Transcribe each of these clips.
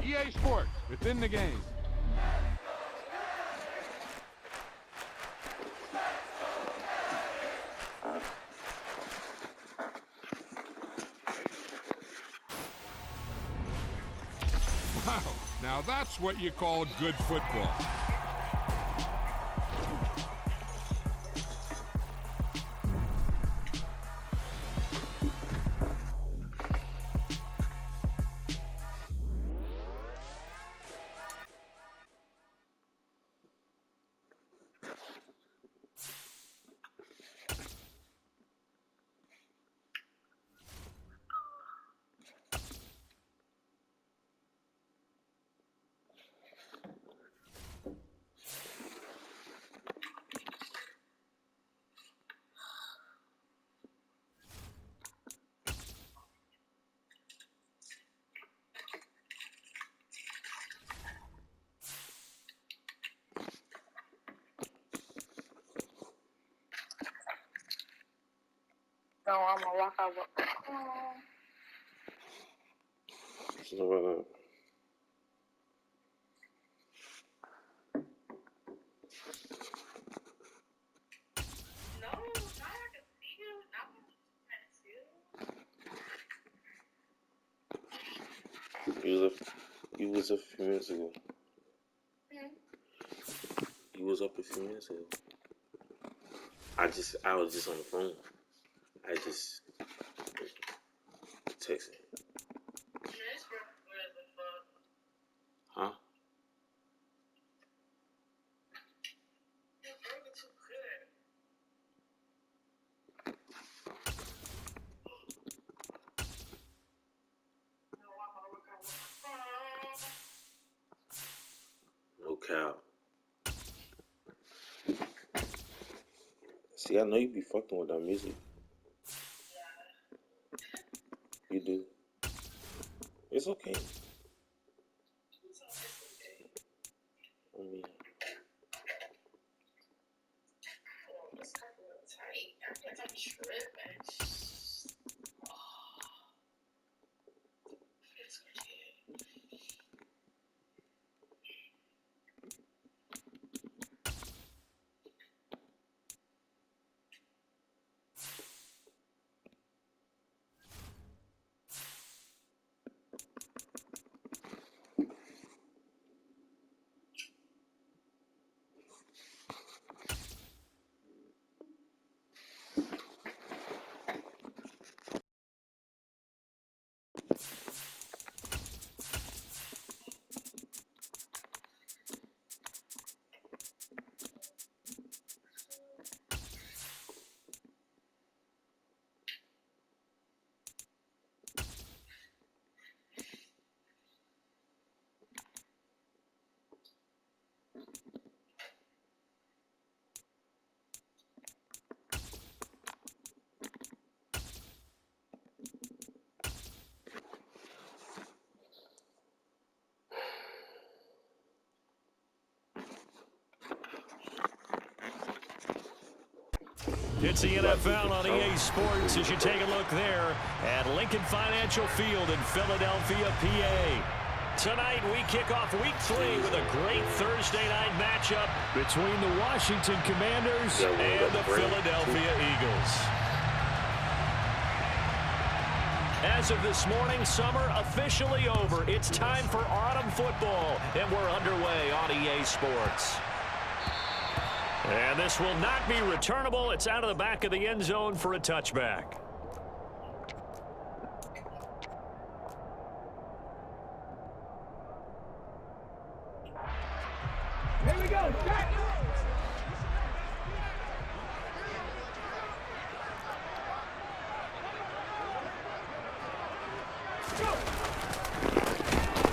EA Sports, within the game. Wow, now that's what you call good football. No, I'm gonna walk over. You was a few minutes ago. You was up a few minutes ago. I was just on the phone. I just texting. Huh? No cow. See, I know you be fucking with that music. You do. It's okay. I mean, It's a little tight. I feel like I'm tripping. It's okay. It's the NFL on EA Sports as you take a look there at Lincoln Financial Field in Philadelphia, PA. Tonight we kick off Week 3 with a great Thursday night matchup between the Washington Commanders and the Philadelphia Eagles. As of this morning, summer officially over. It's time for autumn football, and we're underway on EA Sports. And this will not be returnable. It's out of the back of the end zone for a touchback. Here we go, Jack!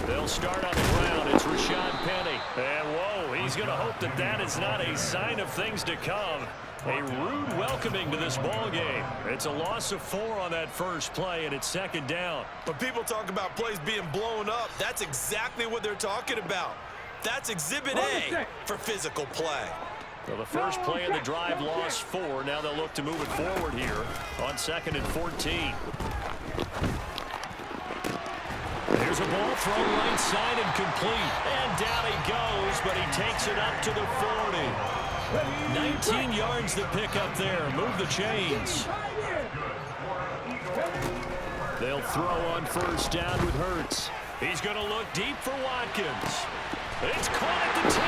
They'll start on the ground. It's Rashad Penny. And whoa, he's going to hope that that is not a sign of things to come. A rude welcoming to this ball game. It's a loss of 4 on that first play, and it's second down. When people talk about plays being blown up, that's exactly what they're talking about. That's Exhibit A for physical play. Well, the first play of the drive lost 4. Now they'll look to move it forward here on 2nd and 14. Here's a ball thrown right side and complete. And down he goes, but he takes it up to the 40. 19 yards to pick up there. Move the chains. They'll throw on first down with Hurts. He's going to look deep for Watkins. It's caught at the 10.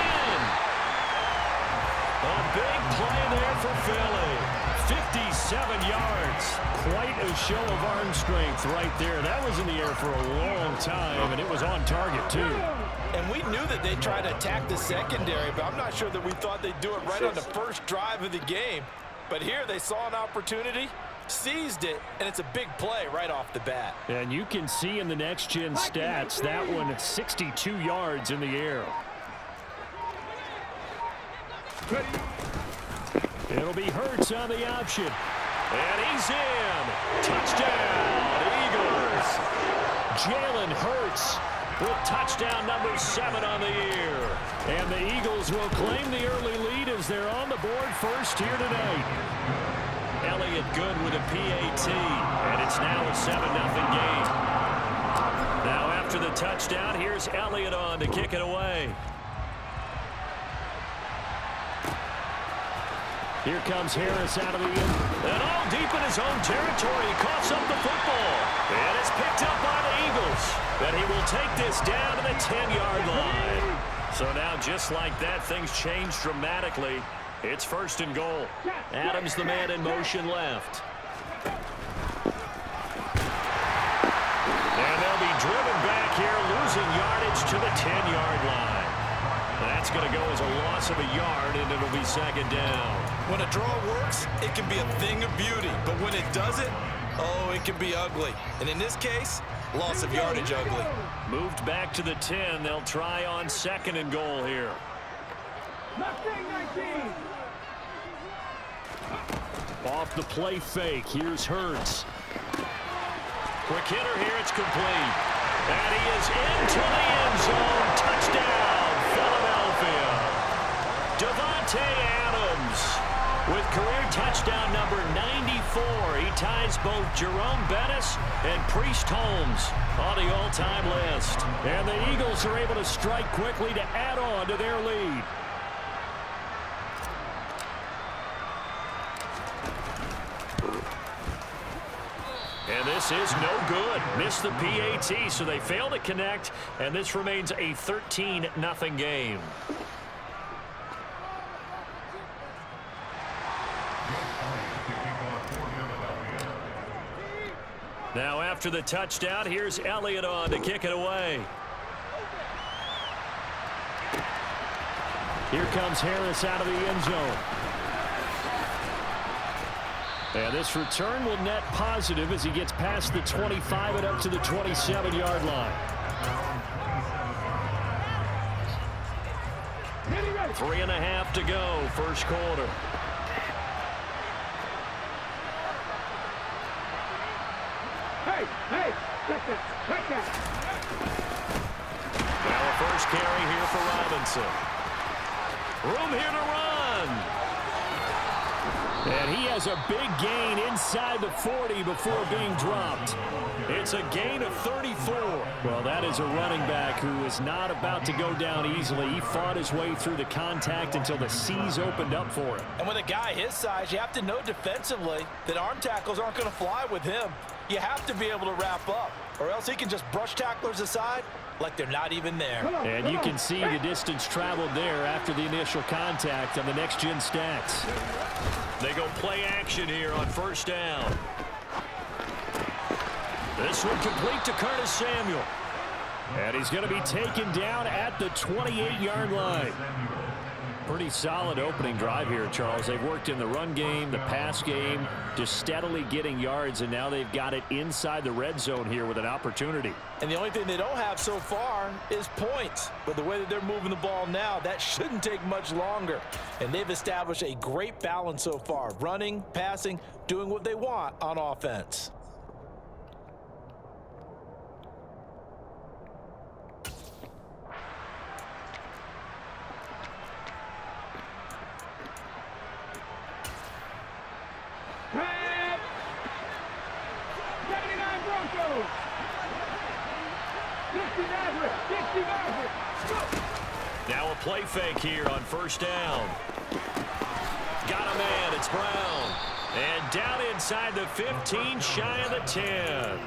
A big play there for Philly. 57 yards. Quite a show of arm strength right there. That was in the air for a long time, and it was on target, too. And we knew that they'd try to attack the secondary, but I'm not sure that we thought they'd do it right on the first drive of the game. But here they saw an opportunity, seized it, and it's a big play right off the bat. And you can see in the next-gen stats, that one at 62 yards in the air. It'll be Hurts on the option. And he's in. Touchdown, Eagles. Jalen Hurts with touchdown number 7 on the year. And the Eagles will claim the early lead as they're on the board first here tonight. Elliott good with a PAT. And it's now a 7-0 game. Now after the touchdown, here's Elliott on to kick it away. Here comes Harris out of the end. And all deep in his own territory. He coughs up the football. And it's picked up by the Eagles. And he will take this down to the 10-yard line. So now, just like that, things change dramatically. It's first and goal. Adams, the man in motion left. And they'll be driven back here, losing yardage to the 10-yard line. That's going to go as a loss of a yard, and it'll be second down. When a draw works, it can be a thing of beauty. But when it doesn't, oh, it can be ugly. And in this case, loss of yardage ugly. Moved back to the 10. They'll try on second and goal here. Off the play fake. Here's Hurts. Quick hitter here. It's complete. And he is into the end zone. Touchdown, Philadelphia. Davante Adams with career touchdown number 94. He ties both Jerome Bettis and Priest Holmes on the all-time list. And the Eagles are able to strike quickly to add on to their lead. And this is no good. Missed the PAT, so they fail to connect, and this remains a 13-0 game. Now after the touchdown, here's Elliott on to kick it away. Here comes Harris out of the end zone. And this return will net positive as he gets past the 25 and up to the 27-yard line. 3.5 to go, first quarter. Hey, check that. Now a first carry here for Robinson. Room here to run. And he has a big gain inside the 40 before being dropped. It's a gain of 34. Well, that is a running back who is not about to go down easily. He fought his way through the contact until the C's opened up for him. And with a guy his size, you have to know defensively that arm tackles aren't going to fly with him. You have to be able to wrap up, or else he can just brush tacklers aside like they're not even there. And you can see the distance traveled there after the initial contact on the next-gen stats. They go play action here on first down. This one complete to Curtis Samuel. And he's going to be taken down at the 28-yard line. Pretty solid opening drive here, Charles. They've worked in the run game, the pass game, just steadily getting yards, and now they've got it inside the red zone here with an opportunity. And the only thing they don't have so far is points. But the way that they're moving the ball now, that shouldn't take much longer. And they've established a great balance so far, running, passing, doing what they want on offense. Now a play fake here on first down. Got a man, it's Brown. And down inside the 15, shy of the 10.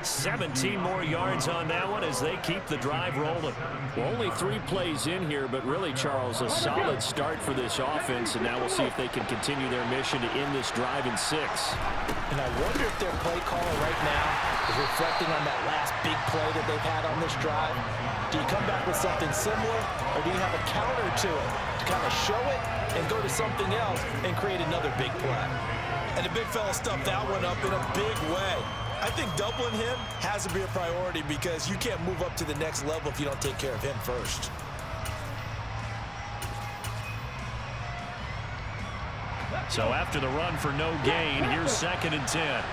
17 more yards on that one as they keep the drive rolling. Well, only 3 plays in here, but really, Charles, a solid start for this offense, and now we'll see if they can continue their mission to end this drive in 6. And I wonder if their play caller right now is reflecting on that last big play that they've had on this drive. Do you come back with something similar, or do you have a counter to it to kind of show it and go to something else and create another big play? And the big fella stuffed that one up in a big way. I think doubling him has to be a priority because you can't move up to the next level if you don't take care of him first. So after the run for no gain, here's 2nd and 10.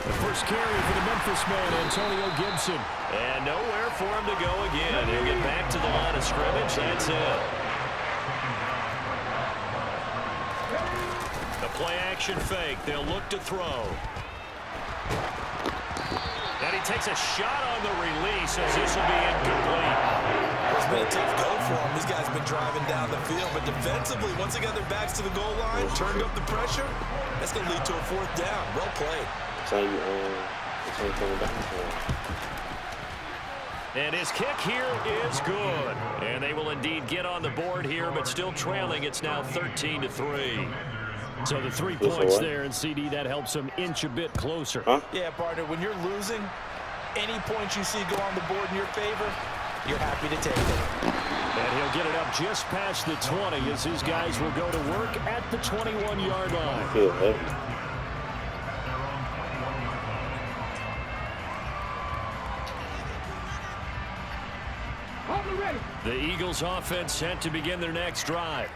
The first carry for the Memphis man, Antonio Gibson. And nowhere for him to go again. He'll get back to the line of scrimmage. That's it. Play action fake. They'll look to throw. And he takes a shot on the release as this will be incomplete. It's been a tough go for him. These guys have been driving down the field. But defensively, once they got their backs to the goal line, turned up the pressure, that's going to lead to a 4th down. Well played. And his kick here is good. And they will indeed get on the board here, but still trailing. It's now 13-3. So the 3 points there, and CD, that helps them inch a bit closer. Yeah, partner, when you're losing, any points you see go on the board in your favor, you're happy to take it. And he'll get it up just past the 20 as his guys will go to work at the 21-yard line. The Eagles offense set to begin their next drive.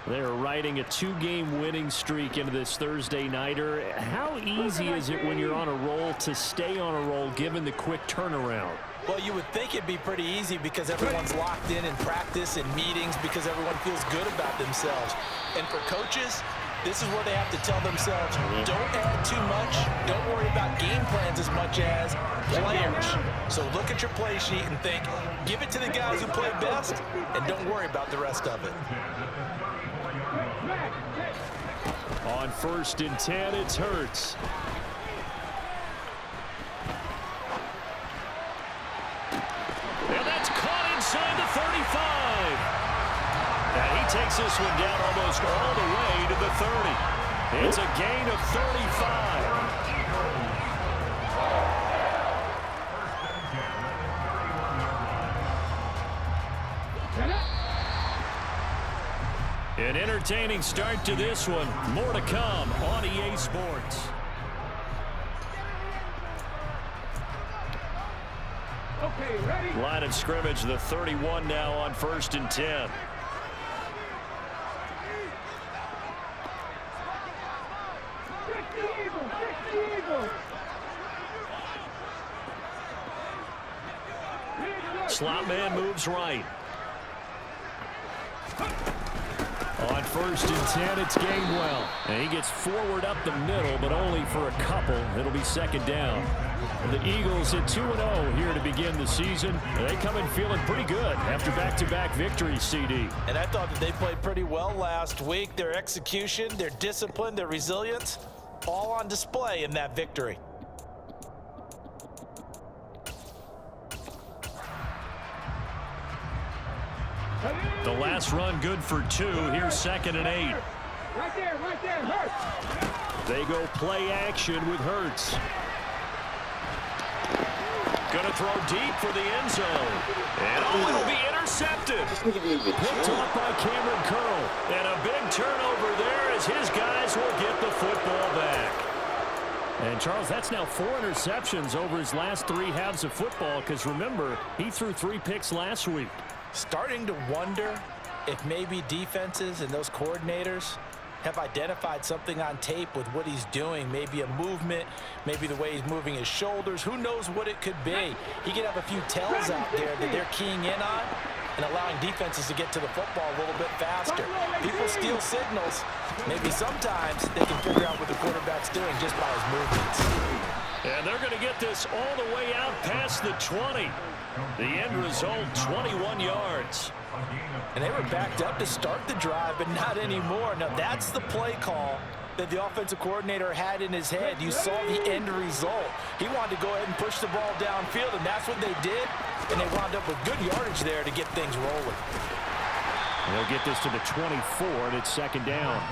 They're riding a 2-game winning streak into this Thursday nighter. How easy is it when you're on a roll to stay on a roll given the quick turnaround? Well, you would think it'd be pretty easy because everyone's locked in practice and meetings because everyone feels good about themselves. And for coaches, this is where they have to tell themselves, don't add too much. Don't worry about game plans as much as players. So look at your play sheet and think, give it to the guys who play best, and don't worry about the rest of it. On 1st and 10, it's Hurts. And that's caught inside the 35. And he takes this one down almost all the way to the 30. It's a gain of 35. An entertaining start to this one. More to come on EA Sports. Okay, ready? Line of scrimmage, the 31 now on 1st and 10. Slot man moves right. On 1st and 10, it's Gainwell. And he gets forward up the middle, but only for a couple. It'll be 2nd down. The Eagles at 2-0 here to begin the season. They come in feeling pretty good after back-to-back victories, CD. And I thought that they played pretty well last week. Their execution, their discipline, their resilience, all on display in that victory. The last run good for 2. Here's 2nd and 8. Right there, Hurts. They go play action with Hurts. Gonna throw deep for the end zone. And it'll be intercepted. Picked off by Cameron Curl. And a big turnover there as his guys will get the football back. And, Charles, that's now 4 interceptions over his last 3 halves of football because, remember, he threw 3 picks last week. Starting to wonder if maybe defenses and those coordinators have identified something on tape with what he's doing. Maybe a movement, maybe the way he's moving his shoulders. Who knows what it could be? He could have a few tells out there that they're keying in on and allowing defenses to get to the football a little bit faster. People steal signals. Maybe sometimes they can figure out what the quarterback's doing just by his movements. And they're going to get this all the way out past the 20. The end result, 21 yards. And they were backed up to start the drive, but not anymore. Now, that's the play call that the offensive coordinator had in his head. You saw the end result. He wanted to go ahead and push the ball downfield, and that's what they did. And they wound up with good yardage there to get things rolling. They'll get this to the 24, and it's second down.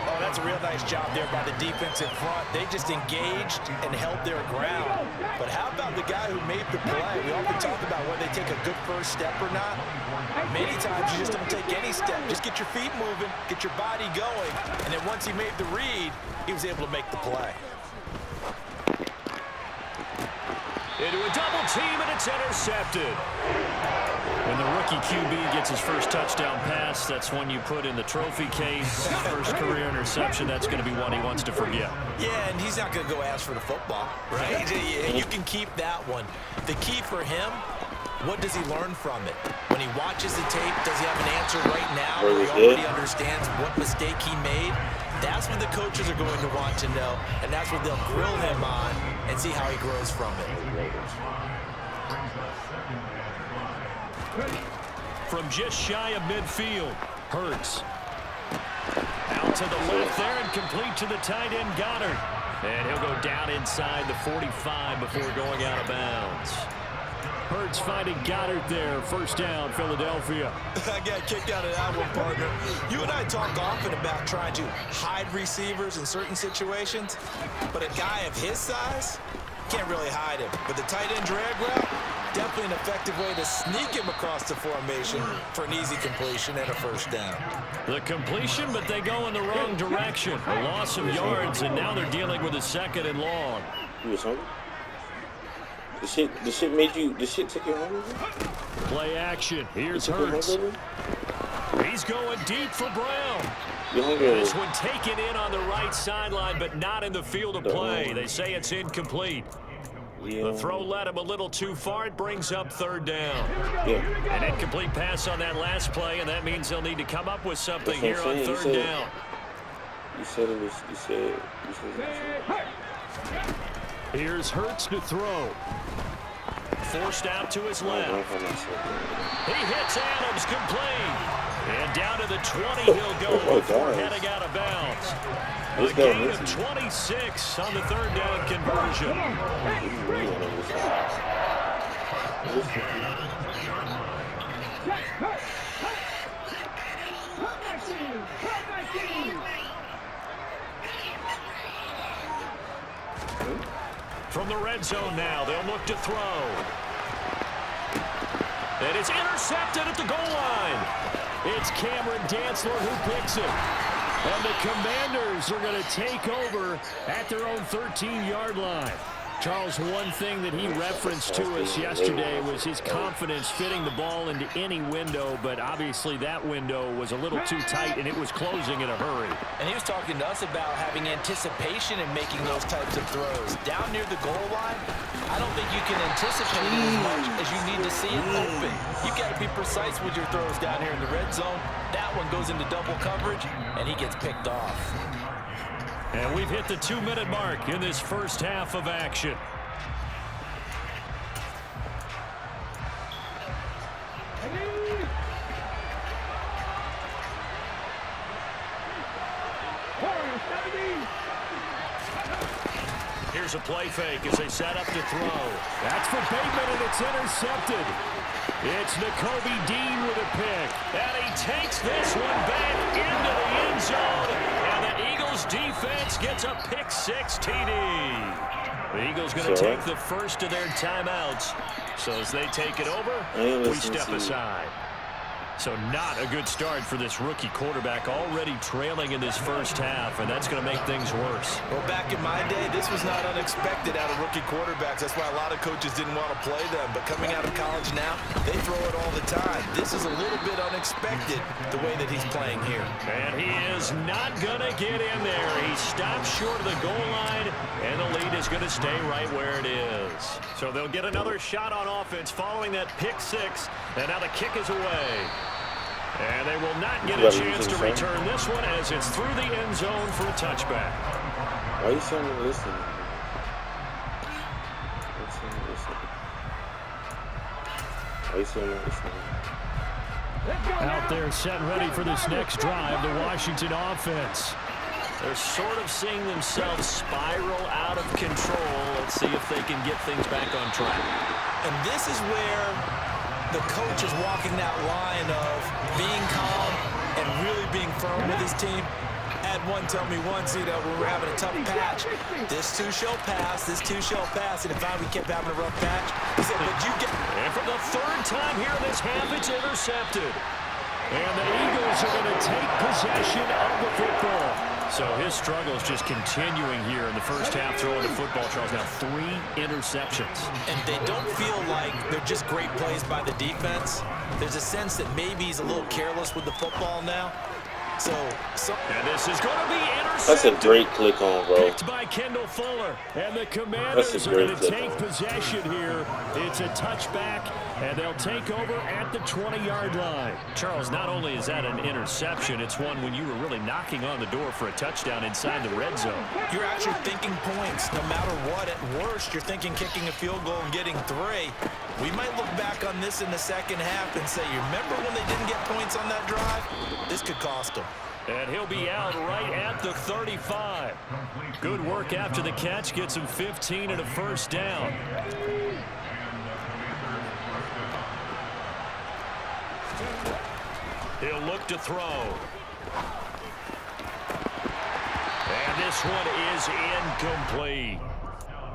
Oh, that's a real nice job there by the defense in front. They just engaged and held their ground. But how about the guy who made the play? We often talk about whether they take a good first step or not. Many times you just don't take any step. Just get your feet moving, get your body going, and then once he made the read, he was able to make the play. Into a double team, and it's intercepted. When the rookie QB gets his first touchdown pass, that's one you put in the trophy case. First career interception, that's going to be one he wants to forget. Yeah, and he's not going to go ask for the football, right? You can keep that one. The key for him, what does he learn from it? When he watches the tape, does he have an answer right now? Or he already understands what mistake he made? That's what the coaches are going to want to know, and that's what they'll grill him on and see how he grows from it. From just shy of midfield, Hurts. Out to the left there and complete to the tight end, Goddard. And he'll go down inside the 45 before going out of bounds. Hurts finding Goddard there. First down, Philadelphia. I got a kick out of that one, partner. You and I talk often about trying to hide receivers in certain situations, but a guy of his size can't really hide him. But the tight end drag route, definitely an effective way to sneak him across the formation for an easy completion and a first down. The completion, but they go in the wrong direction. A loss of yards, and now they're dealing with a second and long. You was hungry? The shit took you hungry? Play action. Here's Hurts. He's going deep for Brown. This one taken in on the right sideline, but not in the field of play. They say it's incomplete. The throw led him a little too far. It brings up third down. An incomplete pass on that last play, and that means they'll need to come up with something here on third down. You said it was. You said. Here's Hurts to throw. Forced out to his left. He hits Adams complete. And down to the 20 he'll go before heading out of bounds. A gain of 26 on the third down conversion. From the red zone now, they'll look to throw. And it's intercepted at the goal line. It's Cameron Dantzler who picks it. And the Commanders are going to take over at their own 13-yard line. Charles, one thing that he referenced to us yesterday was his confidence fitting the ball into any window, but obviously that window was a little too tight, and it was closing in a hurry. And he was talking to us about having anticipation in making those types of throws. Down near the goal line, I don't think you can anticipate it as much as you need to see it open. You've got to be precise with your throws down here in the red zone. That one goes into double coverage, and he gets picked off. And we've hit the 2-minute mark in this first half of action. Here's a play fake as they set up to throw. That's for Bateman, and it's intercepted. It's Nakobe Dean with a pick. And he takes this one back into the end zone. And the Eagles defense gets a pick six TD. The Eagles going to take the first of their timeouts. So as they take it over, we step aside. So not a good start for this rookie quarterback, already trailing in this first half, and that's going to make things worse. Well, back in my day, this was not unexpected out of rookie quarterbacks. That's why a lot of coaches didn't want to play them. But coming out of college now, they throw it all the time. This is a little bit unexpected, the way that he's playing here. And he is not going to get in there. He stops short of the goal line, and the lead is going to stay right where it is. So they'll get another shot on offense following that pick six, and now the kick is away. And they will not get a chance to return this one as it's through the end zone for a touchback. Why are you saying listen? Out there set and ready for this next drive, the Washington offense. They're sort of seeing themselves spiral out of control. Let's see if they can get things back on track. And this is where the coach is walking that line of being calm and really being firm with his team. Had one tell me once, when we were having a tough patch, this too shall pass, this too shall pass. And if we kept having a rough patch, he said, but you get... And for the third time here this half, it's intercepted. And the Eagles are going to take possession of the football. So his struggles just continuing here in the first half, throwing the football. Charles, now 3 interceptions. And they don't feel like they're just great plays by the defense. There's a sense that maybe he's a little careless with the football now. And this is going to be intercepted. That's a great click on, bro. Picked by Kendall Fuller. And the Commanders are going to take possession here. It's a touchback, and they'll take over at the 20-yard line. Charles, not only is that an interception, it's one when you were really knocking on the door for a touchdown inside the red zone. You're actually thinking points no matter what. At worst, you're thinking kicking a field goal and getting 3. We might look back on this in the second half and say, you remember when they didn't get points on that drive? This could cost them. And he'll be out right at the 35. Good work after the catch. Gets him 15 and a first down. He'll look to throw. And this one is incomplete.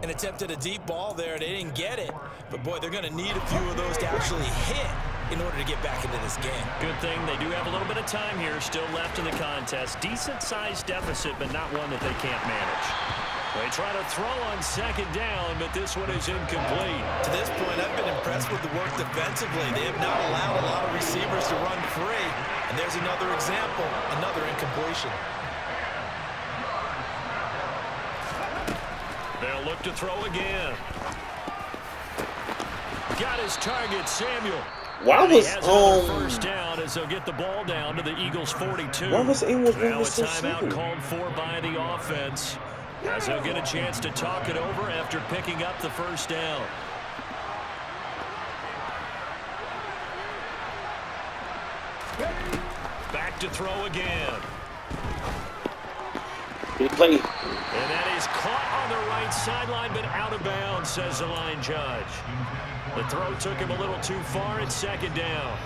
An attempt at a deep ball there. They didn't get it. But, boy, they're going to need a few of those to actually hit in order to get back into this game. Good thing they do have a little bit of time here still left in the contest. Decent-sized deficit, but not one that they can't manage. They try to throw on second down, but this one is incomplete. To this point, I've been impressed with the work defensively. They have not allowed a lot of receivers to run free. And there's another example, another incompletion. They'll look to throw again. Got his target, Samuel. Why was first down as they'll get the ball down to the Eagles 42. Why was Amos now a so timeout slow? called for by the offense as they'll get a chance to talk it over after picking up the first down. Back to throw again. Good play. And that is caught on the right sideline, but out of bounds, says the line judge. The throw took him a little too far. It's second down.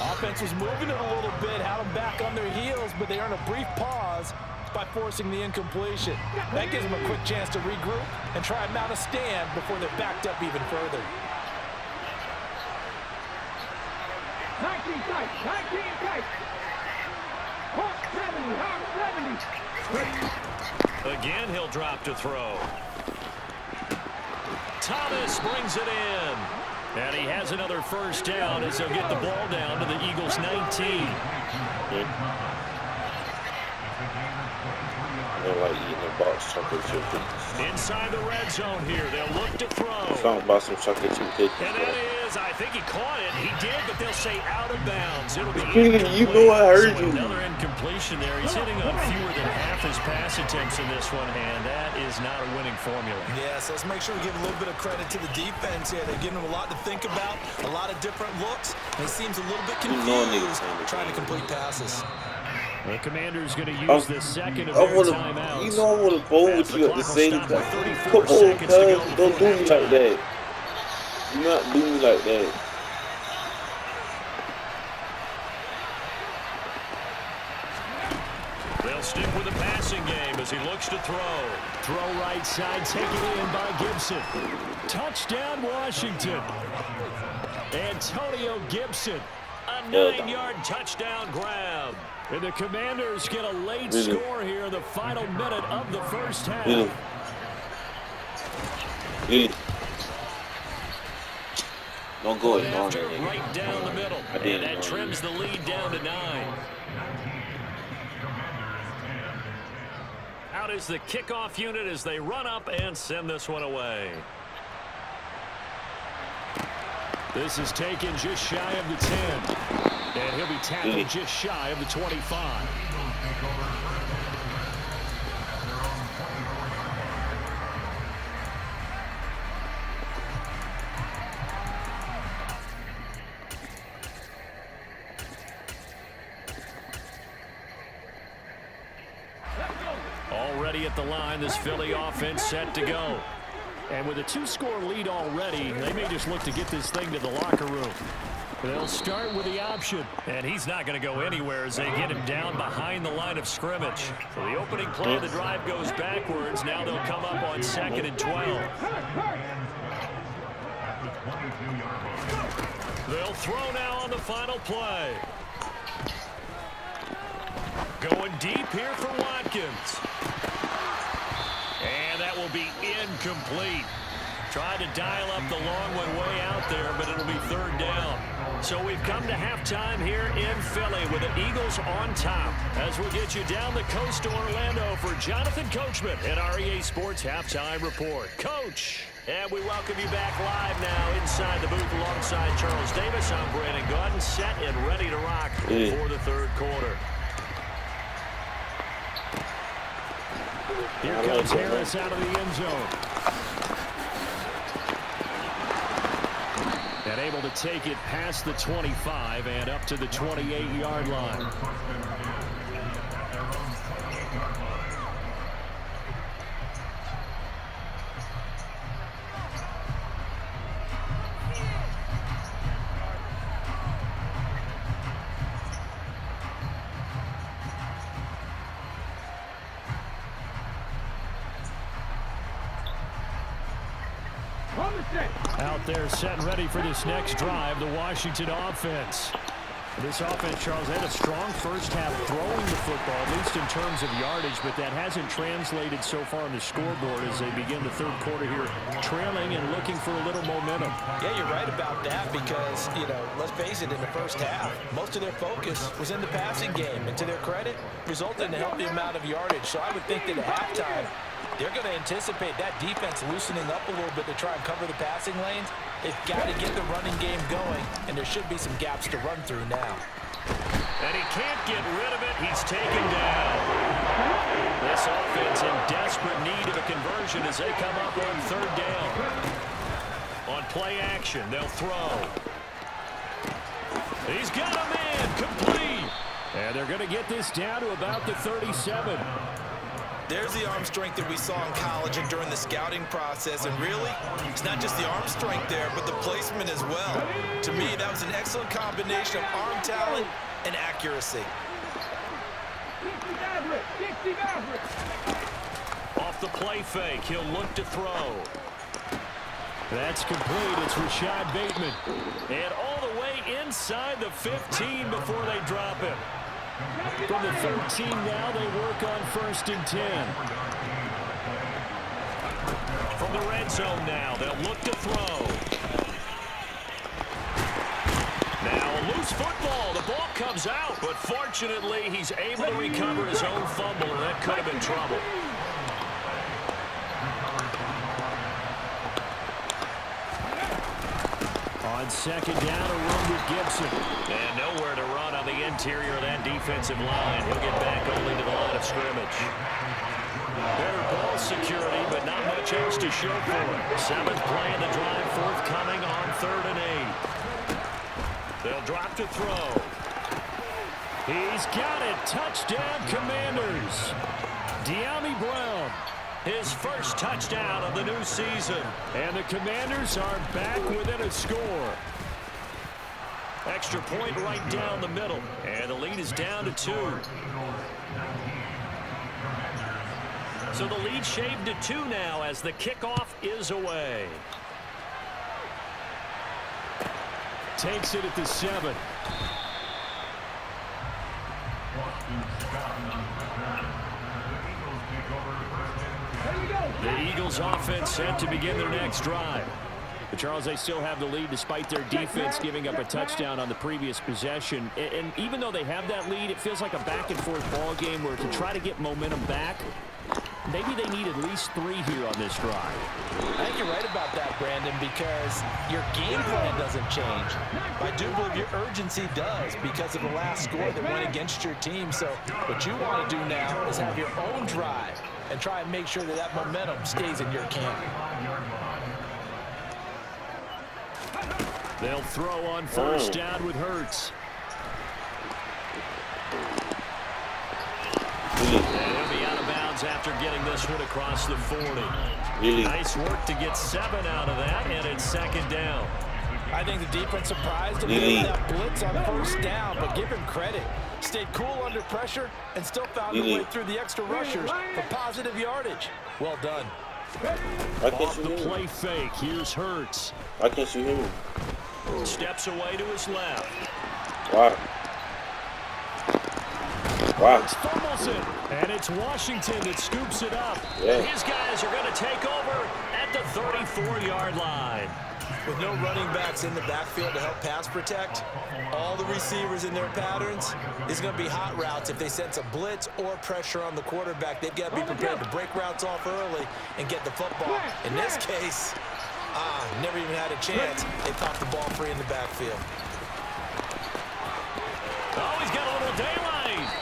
Offense was moving it a little bit, had them back on their heels, but they earned a brief pause by forcing the incompletion. That gives them a quick chance to regroup and try and mount a stand before they're backed up even further. 19 tight, 19 tight. Hawk 70, Hawk 70. Again, he'll drop to throw. Thomas brings it in. And he has another first down as they'll get the ball down to the Eagles 19. They're like eating a box chocolate chip cookies. Inside the red zone here, they'll look to throw. Something about some chocolate chip cookies. And that is, I think he caught it. He did, but they'll say out of bounds. It'll be You know I heard so you. another incompletion there. He's hitting on fewer than half his pass attempts in this one, and that is not a winning formula. Yes, let's make sure we give a little bit of credit to the defense here. They're giving them a lot to think about, a lot of different looks, and he seems a little bit confused trying to complete passes. The Commander's going to use the second of their timeouts. You know I want to bowl with you at the same time. Come on, cuz. Don't do me like that. Do not do me like that. They'll stick with the passing game as he looks to throw. Throw right side, taken in by Gibson. Touchdown, Washington. Antonio Gibson. A 9-yard touchdown grab. And the Commanders get a late score here in the final minute of the first half. Don't go After right down the middle. And that trims the lead down to 9. Out is the kickoff unit as they run up and send this one away. This is taken just shy of the 10. And he'll be tackled just shy of the 25. ready at the line. This Philly offense set to go. And with a 2-score lead already, they may just look to get this thing to the locker room. They'll start with the option. And he's not going to go anywhere as they get him down behind the line of scrimmage. So the opening play of the drive goes backwards. Now they'll come up on 2nd and 12. They'll throw now on the final play. Going deep here for Watkins. And that will be incomplete. Tried to dial up the long one way out there, but it'll be 3rd down. So we've come to halftime here in Philly with the Eagles on top. As we get you down the coast to Orlando for Jonathan Coachman at our EA Sports Halftime Report. Coach, and we welcome you back live now inside the booth alongside Charles Davis. I'm Brandon Gordon, set and ready to rock for the 3rd quarter. Here comes Harris out of the end zone. And able to take it past the 25 and up to the 28-yard line. Out there set and ready for this next drive, the Washington offense. This offense, Charles, had a strong first half throwing the football, at least in terms of yardage, but that hasn't translated so far on the scoreboard as they begin the 3rd quarter here, trailing and looking for a little momentum. Yeah, you're right about that because, let's face it, in the first half, most of their focus was in the passing game, and to their credit, resulted in a healthy amount of yardage. So I would think that at halftime, they're going to anticipate that defense loosening up a little bit to try and cover the passing lanes. They've got to get the running game going, and there should be some gaps to run through now. And he can't get rid of it. He's taken down. This offense in desperate need of a conversion as they come up on 3rd down. On play action, they'll throw. He's got a man complete. And they're going to get this down to about the 37. There's the arm strength that we saw in college and during the scouting process. And really, it's not just the arm strength there, but the placement as well. To me, that was an excellent combination of arm talent and accuracy. Off the play fake, he'll look to throw. That's complete. It's Rashad Bateman. And all the way inside the 15 before they drop him. From the 13 now, they work on 1st and 10. From the red zone now, they'll look to throw. Now a loose football. The ball comes out, but fortunately, he's able to recover his own fumble, and that could have been trouble. On 2nd down, a run with Gibson. And nowhere to run on the interior of that defensive line. He'll get back only to the line of scrimmage. Better ball security, but not much else to show for it. 7th play of the drive forthcoming on 3rd and 8. They'll drop to throw. He's got it. Touchdown, Commanders. De'Ami Brown. His first touchdown of the new season. And the Commanders are back within a score. Extra point right down the middle. And the lead is down to 2. So the lead shaved to 2 now as the kickoff is away. Takes it at the 7. The Eagles offense set to begin their next drive. But Charles, they still have the lead despite their defense giving up a touchdown on the previous possession. And even though they have that lead, it feels like a back-and-forth ball game where to try to get momentum back, maybe they need at least 3 here on this drive. I think you're right about that, Brandon, because your game plan doesn't change. I do believe your urgency does because of the last score that went against your team. So what you want to do now is have your own drive and try and make sure that that momentum stays in your camp. They'll throw on 1st down with Hurts. And he'll be out of bounds downs after getting this one across the 40. Really? Nice work to get 7 out of that, and it's second down. I think the defense surprised him with that blitz on first down, but give him credit. Stayed cool under pressure and still found a way through the extra rushers for positive yardage. Well done. Why can't Off you the hear me? play fake, here's Hurts. Why can't you hear me? Steps away to his left. Why? Wow. It's fumbles it, and it's Washington that scoops it up. Yeah. His guys are going to take over at the 34-yard line. With no running backs in the backfield to help pass protect, all the receivers in their patterns, is going to be hot routes. If they sense a blitz or pressure on the quarterback, they've got to be prepared to break routes off early and get the football. In this case, never even had a chance. They popped the ball free in the backfield. Oh, he's got a little daylight.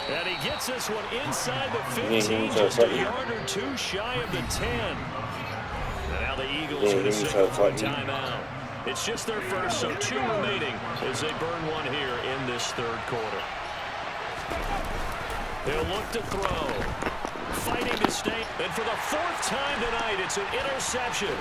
And he gets this one inside the 15, just a yard or two shy of the 10. And now the Eagles going to signal for a timeout. It's just their first, so 2 remaining as they burn one here in this third quarter. They'll look to throw. Fighting to stay. And for the 4th time tonight, it's an interception.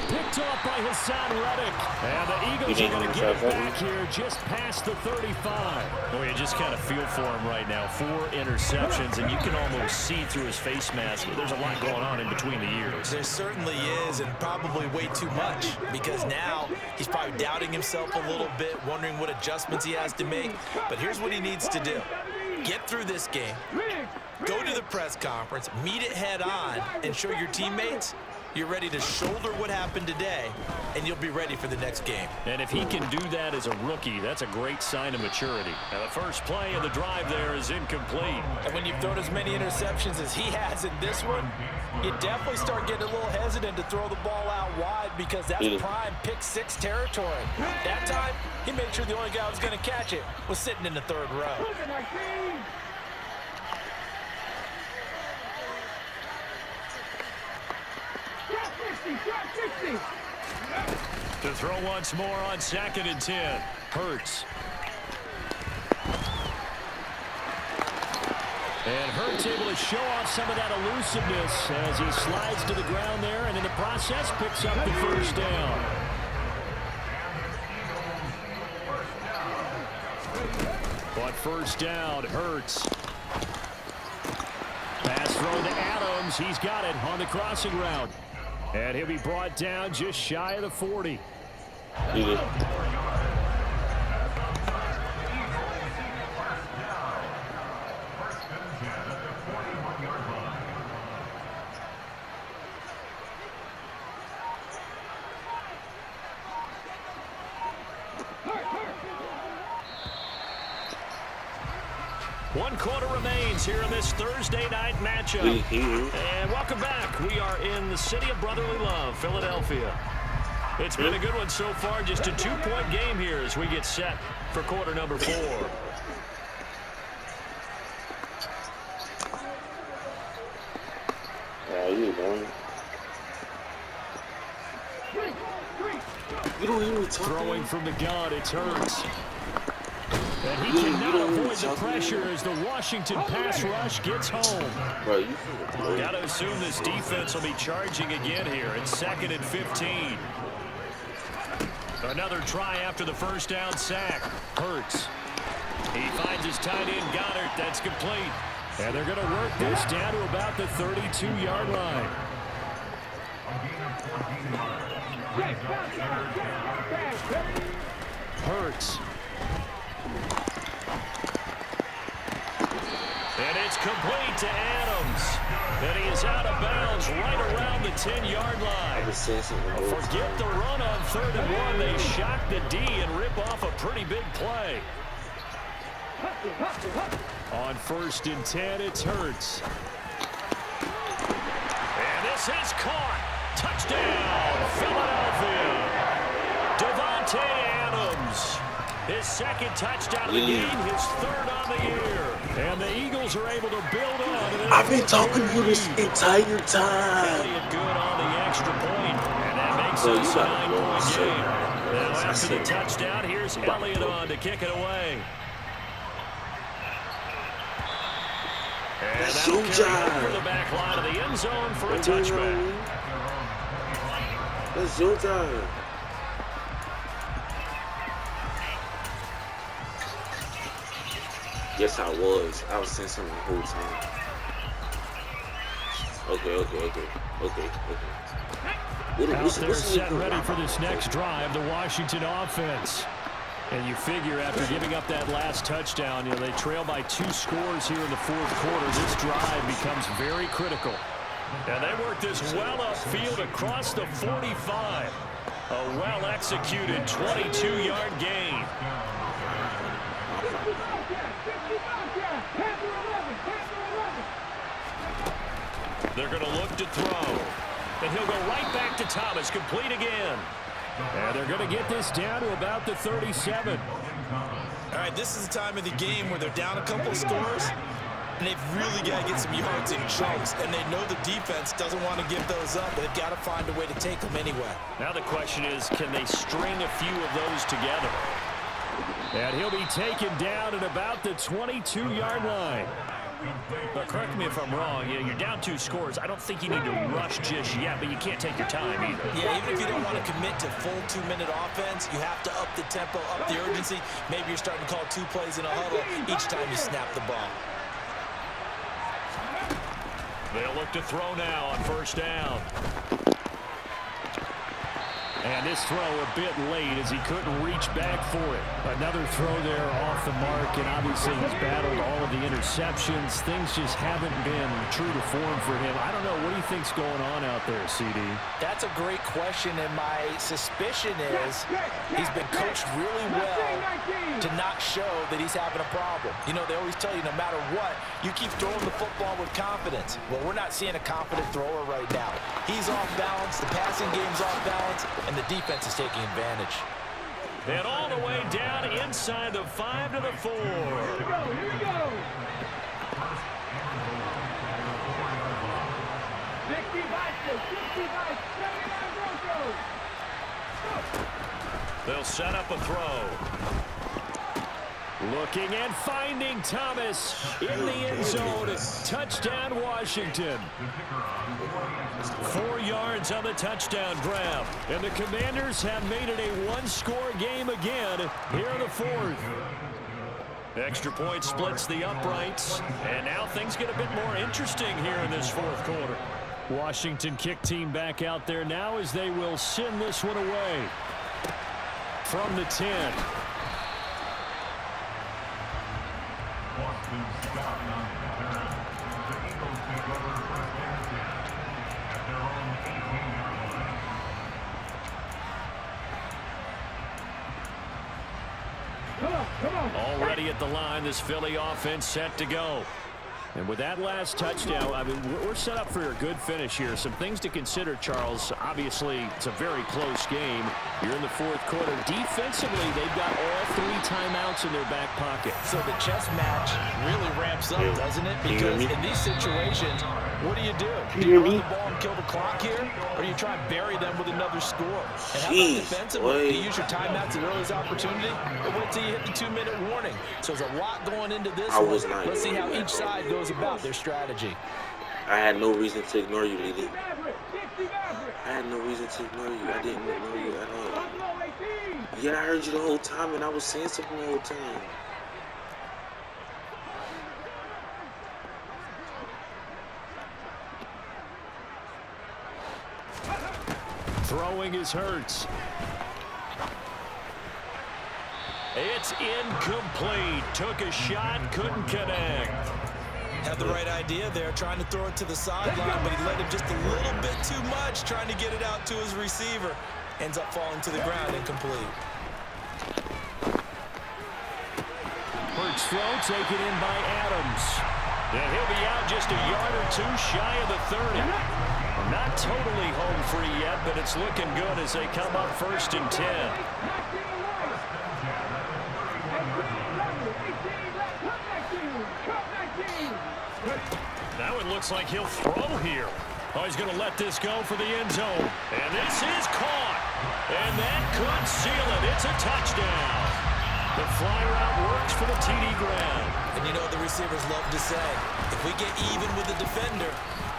Picked off by Hassan Reddick. And the Eagles are going to get it back here just past the 35. Boy, you just kind of feel for him right now. 4 interceptions, and you can almost see through his face mask. There's a lot going on in between the ears. There certainly is, and probably way too much, because now he's probably doubting himself a little bit, wondering what adjustments he has to make. But here's what he needs to do. Get through this game. Go to the press conference, meet it head on, and show your teammates you're ready to shoulder what happened today, and you'll be ready for the next game. And if he can do that as a rookie, that's a great sign of maturity. Now, the first play of the drive there is incomplete. And when you've thrown as many interceptions as he has in this one, you definitely start getting a little hesitant to throw the ball out wide because that's prime pick-6 territory. That time, he made sure the only guy who was going to catch it was sitting in the 3rd row. To throw once more on 2nd and 10. Hurts. And Hurts able to show off some of that elusiveness as he slides to the ground there, and in the process picks up the first down. On first down, Hurts. Pass throw to Adams. He's got it on the crossing route. And he'll be brought down just shy of the 40. One quarter remains here in this Thursday night matchup. And welcome back. We are in the city of brotherly love, Philadelphia. It's been a good one so far. Just a 2-point game here as we get set for quarter number 4. Throwing from the gun, it's Hurts. And he cannot avoid the pressure as the Washington pass rush gets home. Got to assume this defense will be charging again here. It's 2nd and 15. Another try after the first down sack. Hurts. He finds his tight end Goddard. That's complete. And they're going to work this down to about the 32-yard line. Hurts. And it's complete to Adams. And he is out of bounds right around the 10-yard line. Forget the run on 3rd and 1. They shock the D and rip off a pretty big play. On 1st and 10, it's Hurts. And this is caught. Touchdown, Philadelphia. Davante Adams. His 2nd touchdown of the game, his 3rd on the year. And the Eagles are able to build on. I've been talking to you this entire time. Elliott good on the extra point, and that makes it a 9-point game. Now after the touchdown, here's Elliott on to kick it away. And That's that'll your carry job. over the back line of the end zone for a What's going touchback. on? That's your job. Yes, I was. I was saying something the whole time. Okay. Out there set ready for this next drive, the Washington offense. And you figure after giving up that last touchdown, they trail by 2 scores here in the fourth quarter. This drive becomes very critical. And they work this well upfield across the 45. A well-executed 22-yard gain. They're going to look to throw. And he'll go right back to Thomas, complete again. And they're going to get this down to about the 37. All right, this is the time of the game where they're down a couple of scores, and they've really got to get some yards in chunks, and they know the defense doesn't want to give those up, but they've got to find a way to take them anyway. Now the question is, can they string a few of those together? And he'll be taken down at about the 22-yard line. But correct me if I'm wrong, you're down 2 scores. I don't think you need to rush just yet, but you can't take your time either. Yeah, even if you don't want to commit to full 2-minute offense, you have to up the tempo, up the urgency. Maybe you're starting to call 2 plays in a huddle each time you snap the ball. They'll look to throw now on first down. And this throw a bit late as he couldn't reach back for it. Another throw there off the mark, and obviously he's battled all of the interceptions. Things just haven't been true to form for him. I don't know. What do you think's going on out there, CD? That's a great question, and my suspicion is he's been coached really well to not show that he's having a problem. They always tell you no matter what, you keep throwing the football with confidence. Well, we're not seeing a confident thrower right now. He's off balance, the passing game's off balance, and the defense is taking advantage. And all the way down inside the 5 to the 4. Here we go. 65, 79 Broncos. They'll set up a throw. Looking and finding Thomas in the end zone. Touchdown, Washington. 4 yards on the touchdown grab. And the Commanders have made it a 1-score game again here in the fourth. Extra point splits the uprights. And now things get a bit more interesting here in this fourth quarter. Washington kick team back out there now as they will send this one away from the 10. Already at the line, this Philly offense set to go. And with that last touchdown, I mean, we're set up for a good finish here. Some things to consider, Charles. Obviously, it's a very close game. You're in the fourth quarter. Defensively, they've got all 3 timeouts in their back pocket. So the chess match really ramps up, doesn't it? Because in these situations, what do? Do you run the ball and kill the clock here? Or do you try and bury them with another score? And how about defensively? Do you use your timeouts at earliest opportunity? Or wait till you hit the 2-minute warning? So there's a lot going into this one. Let's see how each side goes about their strategy. I had no reason to ignore you, Lily. I had no reason to ignore you. I didn't ignore you at all. Yeah, I heard you the whole time, and I was saying something the whole time. Throwing is Hurts. It's incomplete. Took a shot, couldn't connect. Had the right idea there, trying to throw it to the sideline, but he let him just a little bit too much, trying to get it out to his receiver. Ends up falling to the ground, incomplete. Hurts throw taken in by Adams. And he'll be out just a yard or 2 shy of the 30. Not totally home free yet, but it's looking good as they come up 1st and 10. Now it looks like he'll throw here. Oh, he's going to let this go for the end zone. And this is caught. And that could seal it. It's a touchdown. The fly route works for the TD grab. And you know what the receivers love to say? If we get even with the defender,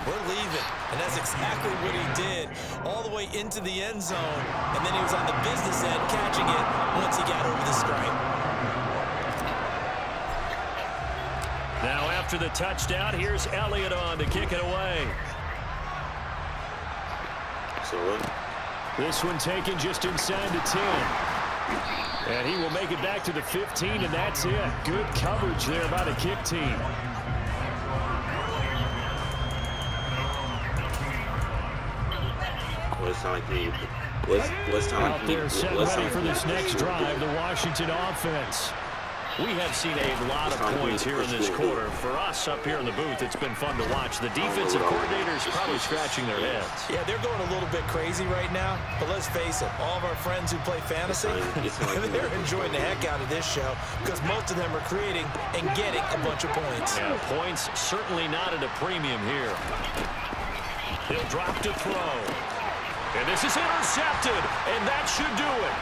we're leaving. And that's exactly what he did, all the way into the end zone. And then he was on the business end catching it once he got over the stripe. Now after the touchdown, here's Elliott on to kick it away. So what? This one taken just inside the 10. And he will make it back to the 15, and that's it. Good coverage there by the kick team. Out there set ready for this next drive, the Washington offense. We have seen a lot of points here in this quarter. For us up here in the booth, it's been fun to watch. The defensive coordinators probably scratching their heads. Yeah, they're going a little bit crazy right now. But let's face it, all of our friends who play fantasy, they're enjoying the heck out of this show because most of them are creating and getting a bunch of points. Yeah, points certainly not at a premium here. He'll drop to throw. And this is intercepted, and that should do it.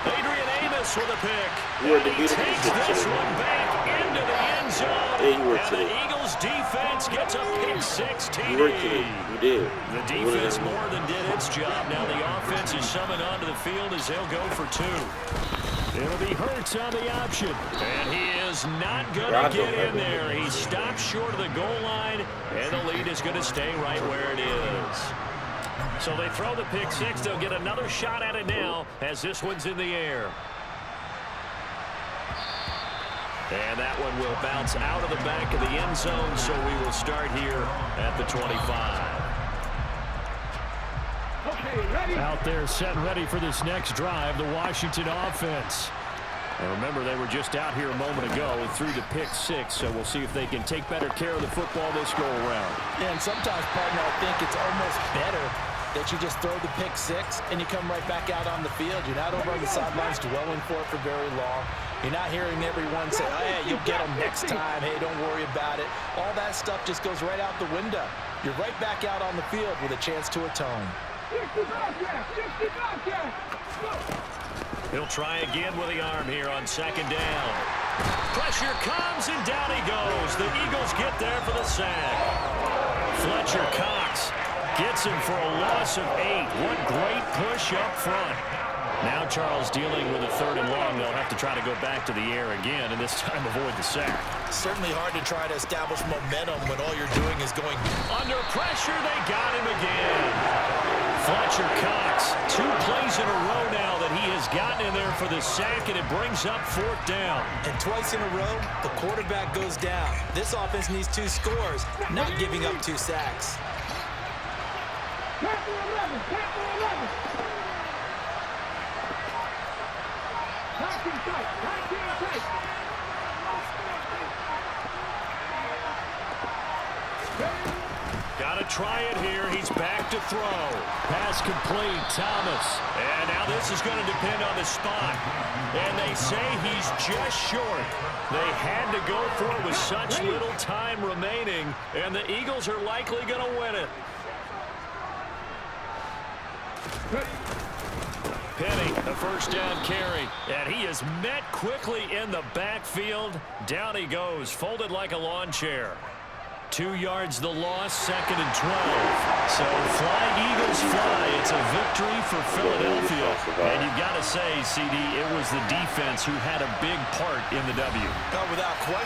Adrian Amos with a pick. And he takes this one back into the end zone. And the Eagles defense gets a pick 6 TD. You did. The defense more than did its job. Now the offense is summoned onto the field as they'll go for 2. It'll be Hurts on the option. And he is not going to get in there. He stops short of the goal line, and the lead is going to stay right where it is. So they throw the pick 6. They'll get another shot at it now as this one's in the air. And that one will bounce out of the back of the end zone, so we will start here at the 25. Out there set and ready for this next drive, the Washington offense. And remember, they were just out here a moment ago and threw the pick 6, so we'll see if they can take better care of the football this go-around. Yeah, and sometimes, partner, I think it's almost better that you just throw the pick 6 and you come right back out on the field. You're not over on the sidelines dwelling for it for very long. You're not hearing everyone say, oh, yeah, you'll get them next time. Hey, don't worry about it. All that stuff just goes right out the window. You're right back out on the field with a chance to atone. He'll try again with the arm here on 2nd down. Pressure comes, and down he goes. The Eagles get there for the sack. Fletcher Cox gets him for a loss of 8. What great push up front. Now Charles dealing with a 3rd and long. They'll have to try to go back to the air again, and this time avoid the sack. Certainly hard to try to establish momentum when all you're doing is going under pressure. They got him again. Fletcher Cox, 2 plays in a row now that he has gotten in there for the sack, and it brings up 4th down. And twice in a row, the quarterback goes down. This offense needs 2 scores, not giving up 2 sacks. Got to try it here. He's back to throw. Pass complete, Thomas. And now this is going to depend on the spot. And they say he's just short. They had to go for it with such little time remaining, and the Eagles are likely going to win it. Penny, a 1st down carry, and he is met quickly in the backfield. Down he goes, folded like a lawn chair. 2 yards the loss, 2nd and 12. So fly, Eagles, fly. It's a victory for Philadelphia. And you've got to say, CD, it was the defense who had a big part in the W. Without question.